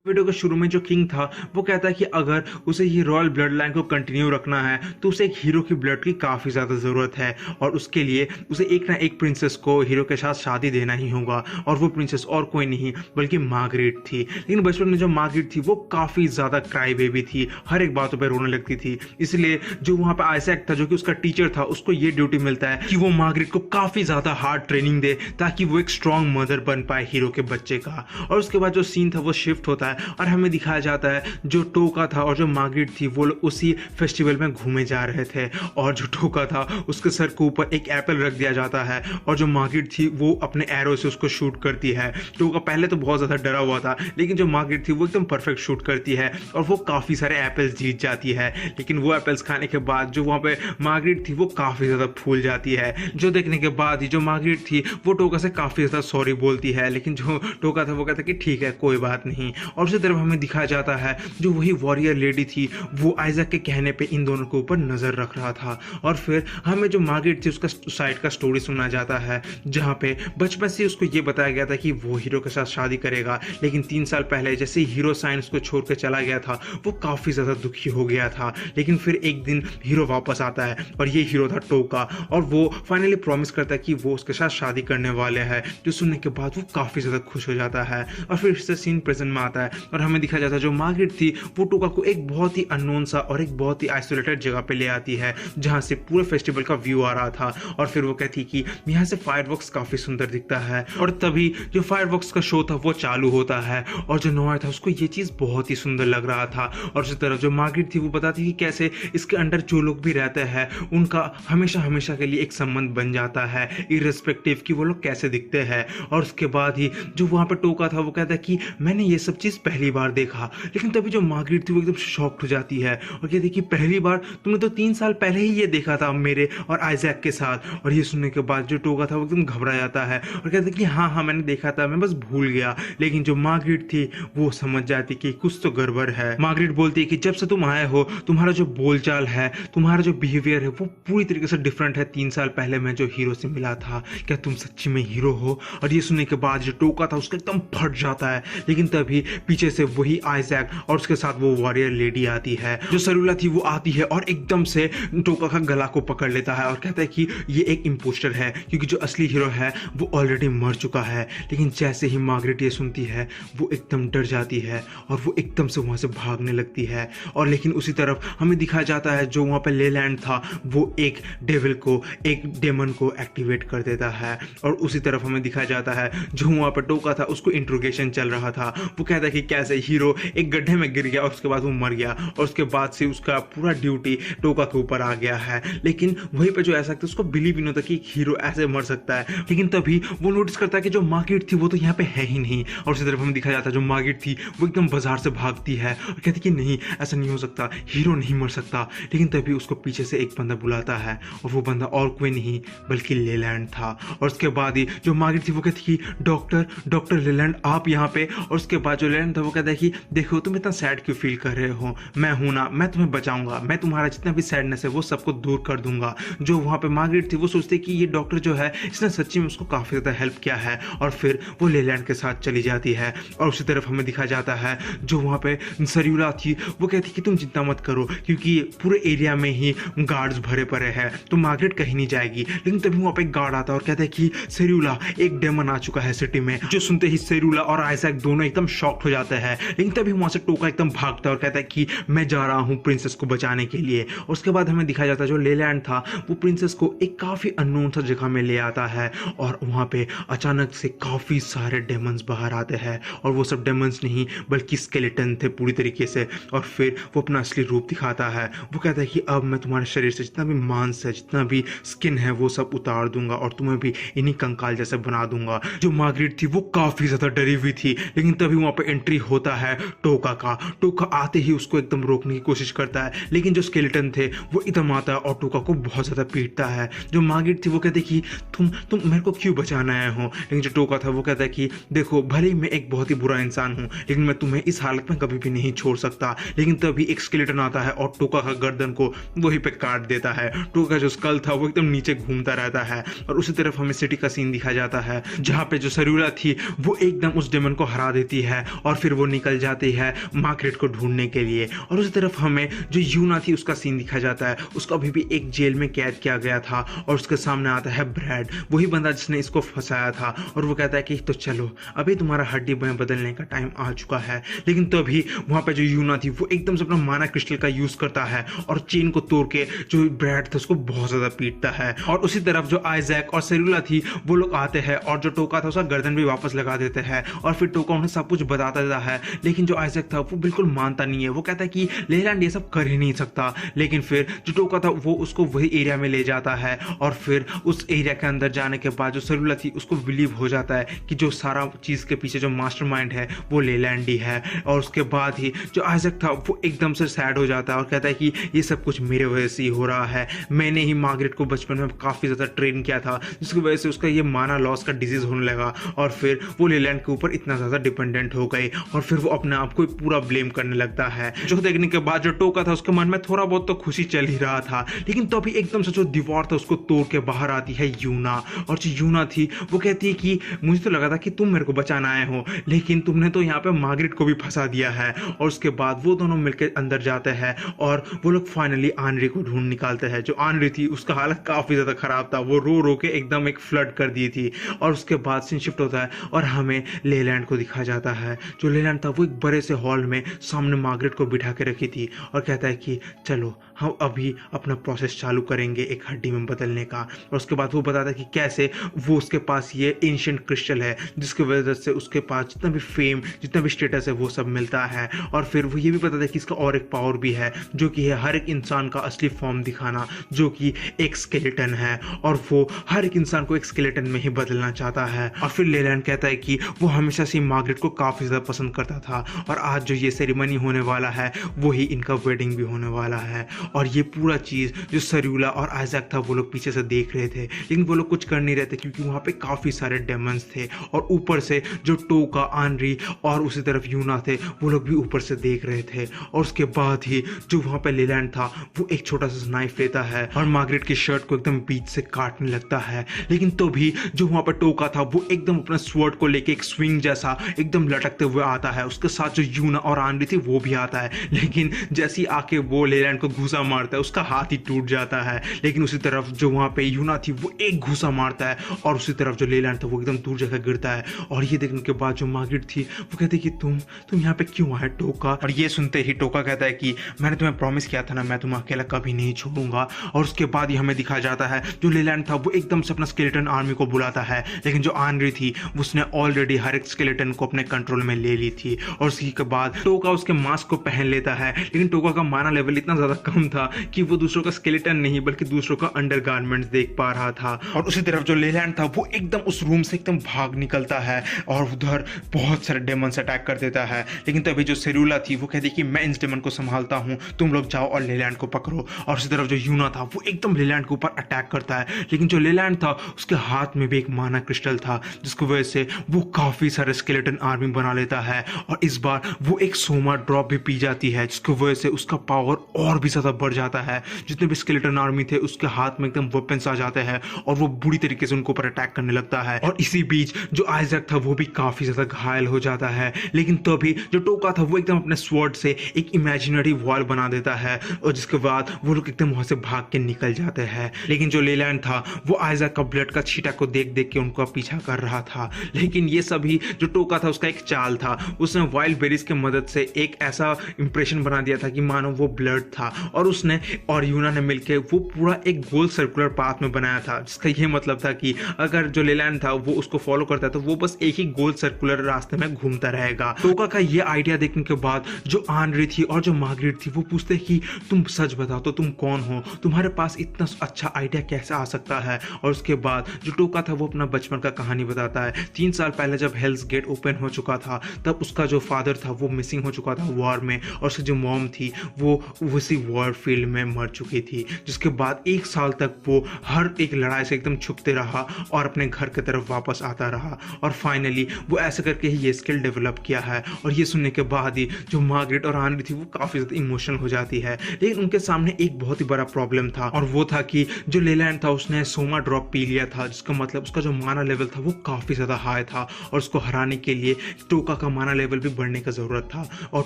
Video के शुरू में जो किंग था वो कहता है कि अगर उसे ये रॉयल ब्लड लाइन को कंटिन्यू रखना है तो उसे एक हीरो की ब्लड की काफ़ी ज़्यादा ज़रूरत है और उसके लिए उसे एक ना एक प्रिंसेस को हीरो के साथ शादी देना ही होगा। और वो प्रिंसेस और कोई नहीं बल्कि मार्गरेट थी। लेकिन बचपन में जो मार्गरेट थी वो काफ़ी ज़्यादा क्राई बेबी थी, हर एक बातों पर रोने लगती थी। इसलिए जो वहाँ पर आइजैक था जो कि उसका टीचर था, उसको ये ड्यूटी मिलता है कि वो मार्गरेट को काफ़ी ज़्यादा हार्ड ट्रेनिंग दे ताकि वो एक स्ट्रॉन्ग मदर बन पाए हीरो के बच्चे का। और उसके बाद जो सीन था वो शिफ्ट होता है और हमें दिखाया जाता है जो टोका था और जो मार्गरेट थी वो लोग उसी फेस्टिवल में घूमे जा रहे थे। और जो टोका था उसके सर के ऊपर एक एप्पल रख दिया जाता है और जो मार्गरेट थी वो अपने एरो से उसको शूट करती है। टोका पहले तो बहुत ज़्यादा डरा हुआ था, लेकिन जो मार्गरेट थी वो एकदम परफेक्ट शूट करती है और वो काफ़ी सारे एप्पल्स जीत जाती है। लेकिन वो एप्पल्स खाने के बाद जो वहाँ पे मार्गरेट थी वो काफ़ी ज़्यादा फूल जाती है। जो देखने के बाद ही जो मार्गरेट थी वो टोका से काफ़ी ज़्यादा सॉरी बोलती है, लेकिन जो टोका था वो कहता है कि ठीक है कोई बात नहीं। और उसी तरफ हमें दिखाया जाता है जो वही वॉरियर लेडी थी वो आइजैक के कहने पे इन दोनों के ऊपर नजर रख रहा था। और फिर हमें जो मार्गरेट थी उसका साइड का स्टोरी सुना जाता है जहाँ पे बचपन से उसको ये बताया गया था कि वो हीरो के साथ शादी करेगा, लेकिन 3 साल पहले जैसे हीरो साइन उसको छोड़ के चला गया था वो काफ़ी ज़्यादा दुखी हो गया था। लेकिन फिर एक दिन हीरो वापस आता है और ये हीरो था टोका और वो फाइनली प्रॉमिस करता है कि वो उसके साथ शादी करने वाले हैं। जो सुनने के बाद वो काफ़ी ज़्यादा खुश हो जाता है। और फिर इससे सीन प्रेजेंट में आता है और हमें दिखाया जाता है जो मार्गरेट थी वो टोका को एक बहुत ही अननोन सा और एक बहुत ही आइसोलेटेड जगह पे ले आती है जहाँ से पूरे फेस्टिवल का व्यू आ रहा था। और फिर वो कहती कि यहाँ से फायरवर्क्स काफ़ी सुंदर दिखता है। और तभी जो फायरवर्क्स का शो था वो चालू होता है और जो नोआ था उसको ये चीज़ बहुत ही सुंदर लग रहा था। और उसी तरह जो मार्गरेट थी वो बताती कि कैसे इसके अंदर जो लोग भी रहते हैं उनका हमेशा हमेशा के लिए एक संबंध बन जाता है इररिस्पेक्टिव कि वो लोग कैसे दिखते हैं। और उसके बाद ही जो वहाँ पर टोका था वो कहता है कि मैंने ये सब चीज़ पहली बार देखा। लेकिन तभी जो मार्गरेट थी वो एकदम शॉक्ड हो जाती है और कहती कि पहली बार तुमने तो 3 साल पहले ही ये देखा था मेरे और आइजैक के साथ। और ये सुनने के बाद जो टोका था वो एकदम घबरा जाता है और कहता कि हाँ हाँ मैंने देखा था, मैं बस भूल गया। लेकिन जो मार्गरेट थी वो समझ जाती कि कुछ तो गड़बड़ है। मार्गरेट बोलती है कि जब से तुम आए हो तुम्हारा जो बोलचाल है, तुम्हारा जो बिहेवियर है वो पूरी तरीके से डिफरेंट है 3 साल पहले मैं जो हीरो से मिला था। क्या तुम सच्ची में हीरो हो? और ये सुनने के बाद जो टोका था उसका एकदम फट जाता है। लेकिन तभी पीछे से वही आइजैक और उसके साथ वो वॉरियर लेडी आती है। जो सरूला थी वो आती है और एकदम से टोका का गला को पकड़ लेता है और कहता है कि ये एक इम्पोस्टर है क्योंकि जो असली हीरो है वो ऑलरेडी मर चुका है। लेकिन जैसे ही मार्गरेट ये सुनती है वो एकदम डर जाती है और वो एकदम से वहाँ से भागने लगती है। और लेकिन उसी तरफ हमें दिखाया जाता है जो वहाँ पे लेलैंड था वो एक डेविल को, एक डेमन को एक्टिवेट कर देता है। और उसी तरफ हमें दिखाया जाता है जो वहाँ पर टोका था उसको इंट्रोगेशन चल रहा था। वो कहता है कि कैसे हीरो एक गड्ढे में गिर गया और उसके बाद वो मर गया और उसके बाद से उसका पूरा ड्यूटी टोका के ऊपर आ गया है। लेकिन वहीं पे जो ऐसा था उसको बिलीव ही नहीं होता कि हीरो ऐसे मर सकता है। लेकिन तभी वो नोटिस करता है कि जो मार्गरेट थी वो तो यहाँ पे है ही नहीं। और उसी तरफ हमें दिखाया जाता है जो मार्गरेट थी वो एकदम बाजार से भागती है और कहती कि नहीं ऐसा नहीं हो सकता, हीरो नहीं मर सकता। लेकिन तभी उसको पीछे से एक बंदा बुलाता है और वो बंदा और कोई नहीं बल्कि लेलैंड था। और उसके बाद ही जो मार्गरेट थी वो कहती कि डॉक्टर लेलैंड आप यहाँ पे। और उसके बाद जो लेलैंड था वो कहता है कि देखो तुम इतना सैड क्यों फील कर रहे हो, मैं हूं ना, मैं तुम्हें बचाऊंगा, मैं तुम्हारा जितना भी सैडनेस है वो सबको दूर कर दूंगा। जो वहाँ पे मार्गरेट थी वो सोचती कि ये डॉक्टर जो है इसने सच्ची में उसको काफ़ी ज़्यादा हेल्प किया है। और फिर वो लेलैंड के साथ चली जाती है। और उसी तरफ हमें दिखाया जाता है जो वहाँ पे सरूला थी वो कहती कि तुम चिंता मत करो क्योंकि पूरे एरिया में ही गार्ड्स भरे पड़े हैं तो मार्गरेट कहीं नहीं जाएगी। लेकिन तभी वहाँ पे एक गार्ड आता है और कहता है कि सरूला एक डेमन आ चुका है सिटी में। जो सुनते ही सरूला और आइजैक दोनों एकदम शॉक्ड हो जाते हैं। लेकिन तभी वहाँ से टोका एकदम भागता है और कहता है कि मैं जा रहा हूँ प्रिंसेस को बचाने के लिए। और उसके बाद हमें दिखाया जाता है जो लेलैंड था वो प्रिंसेस को एक काफ़ी अननोन सा जगह में ले आता है और वहाँ पे अचानक से काफ़ी सारे डेमन्स बाहर आते हैं। और वो सब डेमन्स नहीं बल्कि स्केलेटन थे पूरी तरीके से। और फिर वो अपना असली रूप दिखाता है। वो कहता है कि अब मैं तुम्हारे शरीर से जितना भी मांस है, जितना भी स्किन है वो सब उतार दूंगा और तुम्हें भी इन्हीं कंकाल जैसे बना दूंगा। जो मार्गरेट थी वो काफ़ी ज़्यादा डरी हुई थी। लेकिन तभी वहाँ पे एंट्री होता है टोका का। टोका आते ही उसको एकदम रोकने की कोशिश करता है, लेकिन जो स्केलेटन थे वो एकदम आता है और टोका को बहुत ज़्यादा पीटता है। जो मार्गरेट थी वो कहती कि तुम मेरे को क्यों बचाना आए हो। लेकिन जो टोका था वो कहता है कि देखो भले ही मैं एक बहुत ही बुरा इंसान हूँ लेकिन मैं तुम्हें इस हालत में कभी भी नहीं छोड़ सकता। लेकिन तभी एक स्केलेटन आता है और टोका का गर्दन को वहीं पे काट देता है। टोका का जो स्कल था वो एकदम नीचे घूमता रहता है। और उसी तरफ हमें सिटी का सीन दिखाया जाता है जहाँ पे जो सरूला थी वो एकदम उस डेमन को हरा देती है और और फिर वो निकल जाती है मार्गरेट को ढूंढने के लिए। और उसी तरफ हमें जो यूना थी उसका सीन दिखा जाता है, उसको अभी भी एक जेल में कैद किया गया था और उसके सामने आता है ब्रैड, वही बंदा जिसने इसको फंसाया था। और वो कहता है कि तो चलो अभी तुम्हारा हड्डी बदलने का टाइम आ चुका है। लेकिन तभी वहां पे जो यूना थी वो एकदम से अपना माना क्रिस्टल का यूज करता है और चेन को तोड़ के जो ब्रैड था उसको बहुत ज्यादा पीटता है। और उसी तरफ जो आइजैक और सेरुला थी वो लोग आते हैं और जो टोका था उसका गर्दन भी वापस लगा देते हैं और फिर टोका उन्हें सब कुछ बताता देता है। लेकिन जो आइजैक था वो बिल्कुल मानता नहीं है, वो कहता है कि लेलैंड ये सब कर ही नहीं सकता। लेकिन फिर जो टोका था वो उसको वही एरिया में ले जाता है और फिर उस एरिया के अंदर जाने के बाद जो सेरुला थी उसको बिलीव हो जाता है कि जो सारा चीज के पीछे जो मास्टरमाइंड है वो लेलैंड ही है। और उसके बाद ही जो आइजैक था वो एकदम से सैड हो जाता है और कहता है कि ये सब कुछ मेरे वजह से ही हो रहा है, मैंने ही मार्गरेट को बचपन में काफी ज्यादा ट्रेन किया था जिसकी वजह से उसका ये माना लॉस का डिजीज होने लगा और फिर वो लेलैंड के ऊपर इतना ज्यादा डिपेंडेंट हो गई और फिर वो अपने आप को पूरा ब्लेम करने लगता है। जो देखने के बाद जो टोका था उसके मन में थोड़ा बहुत तो खुशी चल ही रहा था, लेकिन तभी एकदम से जो दीवार था उसको तोड़ के बाहर आती है यूना। और जो यूना थी वो कहती है कि मुझे तो लगा था कि तुम मेरे को बचाना आए हो, लेकिन तुमने तो यहाँ पे मार्गरेट को भी फंसा दिया है। और उसके बाद वो दोनों मिलकर अंदर जाते हैं और वो लोग फाइनली आनरी को ढूंढ निकालते हैं। जो आनरी थी उसका हालत काफी ज्यादा खराब था, वो रो रो के एकदम एक फ्लड कर दी थी। और उसके बाद सीन शिफ्ट होता है और हमें लेलैंड को दिखा जाता है। जो लेलैंड था वो एक बड़े से हॉल में सामने मार्गरेट को बिठा के रखी थी और कहता है कि चलो हम अभी अपना प्रोसेस चालू करेंगे एक हड्डी में बदलने का। और उसके बाद वो बताता है कि कैसे वो उसके पास ये एंशिएंट क्रिस्टल है जिसकी वजह से उसके पास जितना भी फेम जितना भी स्टेटस है वो सब मिलता है। और फिर वो ये भी बताता है कि इसका और एक पावर भी है जो कि है हर एक इंसान का असली फॉर्म दिखाना, जो कि एक स्केलेटन है और वो हर एक इंसान को एक स्केलेटन में ही बदलना चाहता है। और फिर लेलैंड कहता है कि वो हमेशा से मार्गरेट को काफी ज्यादा पसंद करता था और आज जो ये सेरेमनी होने वाला है वही इनका वेडिंग भी होने वाला है। और ये पूरा चीज जो सेरुला और आइजैक था वो लोग पीछे से देख रहे थे, लेकिन वो लोग कुछ कर नहीं रहे थे क्योंकि वहां पे काफी सारे डेमंस थे और ऊपर से जो टोका आनरी और उसी तरफ यूना थे वो लोग भी ऊपर से देख रहे थे। और उसके बाद ही जो वहां पे लेलैंड था वो एक छोटा सा नाइफ लेता है और मार्गरेट की शर्ट को एकदम बीच से काटने लगता है। लेकिन तो भी जो वहां पर टोका था वो एकदम अपना स्वॉर्ड को लेके एक स्विंग जैसा एकदम लटकते हुए आता है। उसके साथ जो यूना और आनरी थी वो भी आता है, लेकिन जैसी आके वो लेलैंड को घूसा मारता है उसका हाथ ही टूट जाता है। लेकिन उसी तरफ जो वहां पे यूना थी वो एक घूसा मारता है और उसी तरफ जो लेलैंड था वो एकदम दूर जगह गिरता है। और ये देखने के बाद जो मार्गरेट थी वो कहती है कि तुम यहाँ पे क्यों आए टोका। और ये सुनते ही टोका कहता है कि मैंने तुम्हें प्रॉमिस किया था ना, मैं तुम्हें अकेला कभी नहीं छोड़ूंगा। और उसके बाद ही हमें दिखाया जाता है जो लेलैंड था वो एकदम से अपना स्केलेटन आर्मी को बुलाता है, लेकिन जो आनरी थी उसने ऑलरेडी हर एक स्केलेटन को अपने कंट्रोल में ले ली थी। और उसी के बाद टोका उसके मास्क को पहन लेता है, लेकिन टोका का माना लेवल इतना ज्यादा कम था कि वो दूसरों का स्केलेटन नहीं बल्कि दूसरों का अंडरगारमेंट्स देख पा रहा था। और उसी तरफ जो लेलैंड था वो एकदम उस रूम से एकदम भाग निकलता है और उधर बहुत सारे डेमन्स अटैक कर देता है। लेकिन तभी जो सेरुला थी वो कहती कि मैं इस डेमन को संभालता हूँ, तुम लोग जाओ और लेलैंड को पकड़ो। और उसी तरफ जो यूना था वो एकदम लेलैंड के ऊपर अटैक करता है, लेकिन जो लेलैंड था उसके हाथ में भी एक माना क्रिस्टल था जिसकी वजह से वो काफी सारे स्केलेटन आर्मी बना लेता है। और इस बार वो एक सोमा ड्रॉप भी पी जाती है जिसकी वजह से उसका पावर और भी ज्यादा बढ़ जाता है। जितने भी स्केलेटन आर्मी थे उसके हाथ में एकदम वेपन्स आ जाते हैं और वो बुरी तरीके से उनके ऊपर अटैक करने लगता है। और इसी बीच जो आइजैक था वो भी काफी ज्यादा घायल हो जाता है, लेकिन तभी जो टोका था वो एकदम अपने स्वॉर्ड से एक इमेजिनरी वॉल बना देता है और जिसके बाद वो लोग एकदम वहां से भाग के निकल जाते हैं। लेकिन जो लेलैंड था वो आइजैक का ब्लड का छींटा को देख देख के उनका पीछा कर रहा था। लेकिन ये सभी जो टोका था उसका एक चाल था, उसने वाइल्ड बेरीज की मदद से एक ऐसा इंप्रेशन बना दिया था कि मानो वो ब्लड था और उसने और यूना ने मिलकर वो पूरा एक गोल सर्कुलर पाथ में बनाया था, जिसका ये मतलब था कि अगर जो लेलैंड था वो उसको फॉलो करता तो वो बस एक ही गोल सर्कुलर रास्ते में घूमता रहेगा। टोका का ये आइडिया देखने के बाद जो आनरी थी और जो मार्गरेट थी वो पूछते कि तुम सच बताओ तो तुम कौन हो, तुम्हारे पास इतना अच्छा आइडिया कैसे आ सकता है। और उसके बाद जो टोका था वो अपना बचपन का कहानी बताता है। 3 साल पहले जब हेल्स गेट ओपन हो चुका था तब उसका जो फादर था वो मिसिंग हो चुका था वॉर में और उसकी जो मॉम थी वो उसी वॉर फील्ड में मर चुकी थी, जिसके बाद 1 साल तक वो हर एक लड़ाई से एकदम छुपते रहा और अपने घर की तरफ वापस आता रहा। और फाइनली वो ऐसे करके ही ये स्किल डेवलप किया है। और ये सुनने के बाद ही जो मार्गरेट और आनरी थी वो काफी ज्यादा इमोशनल हो जाती है, लेकिन उनके सामने एक बहुत ही बड़ा प्रॉब्लम था और वो था कि जो लेलैंड था उसने सोमा ड्रॉप पी लिया था, जिसका मतलब उसका जो माना लेवल था वो काफी ज्यादा हाई था और उसको हराने के लिए टोका का माना लेवल भी बढ़ने का ज़रूरत था, और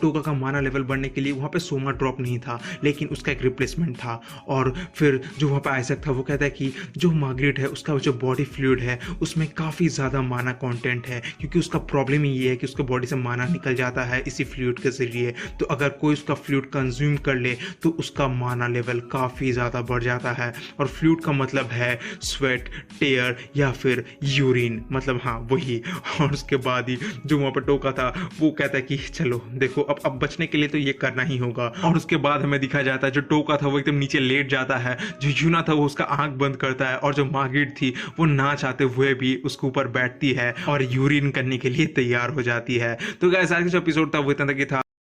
टोका का माना लेवल बढ़ने के लिए वहाँ पे सोमा ड्रॉप नहीं था, लेकिन उसका एक रिप्लेसमेंट था। और फिर जो वहाँ पे आइजैक था वो कहता है कि जो मार्गरेट है उसका जो बॉडी फ्लूइड है उसमें काफ़ी ज़्यादा माना कंटेंट है, क्योंकि उसका प्रॉब्लम ही ये है कि उसके बॉडी से माना निकल जाता है इसी फ्लूइड के ज़रिए। तो अगर कोई उसका फ्लूइड कंज्यूम कर ले तो उसका माना लेवल काफ़ी ज़्यादा बढ़ जाता है। और फ्लूइड का मतलब है स्वेट, टेयर या फिर यूरिन, मतलब हाँ वही। और उसके बाद ही जो वहाँ पर टोका था वो कहता है कि चलो देखो अब बचने के लिए तो ये करना ही होगा। और उसके बाद हमें दिखा जाता है जो टोका था वो एकदम नीचे लेट जाता है, जो यूना था वो उसका आंख बंद करता है, और जो मार्गरेट थी वो ना चाहते हुए भी उसके ऊपर बैठती है और यूरिन करने के लिए तैयार हो जाती है। तो गाइस आज का जो एपिसोड था वो इतना तक ही था।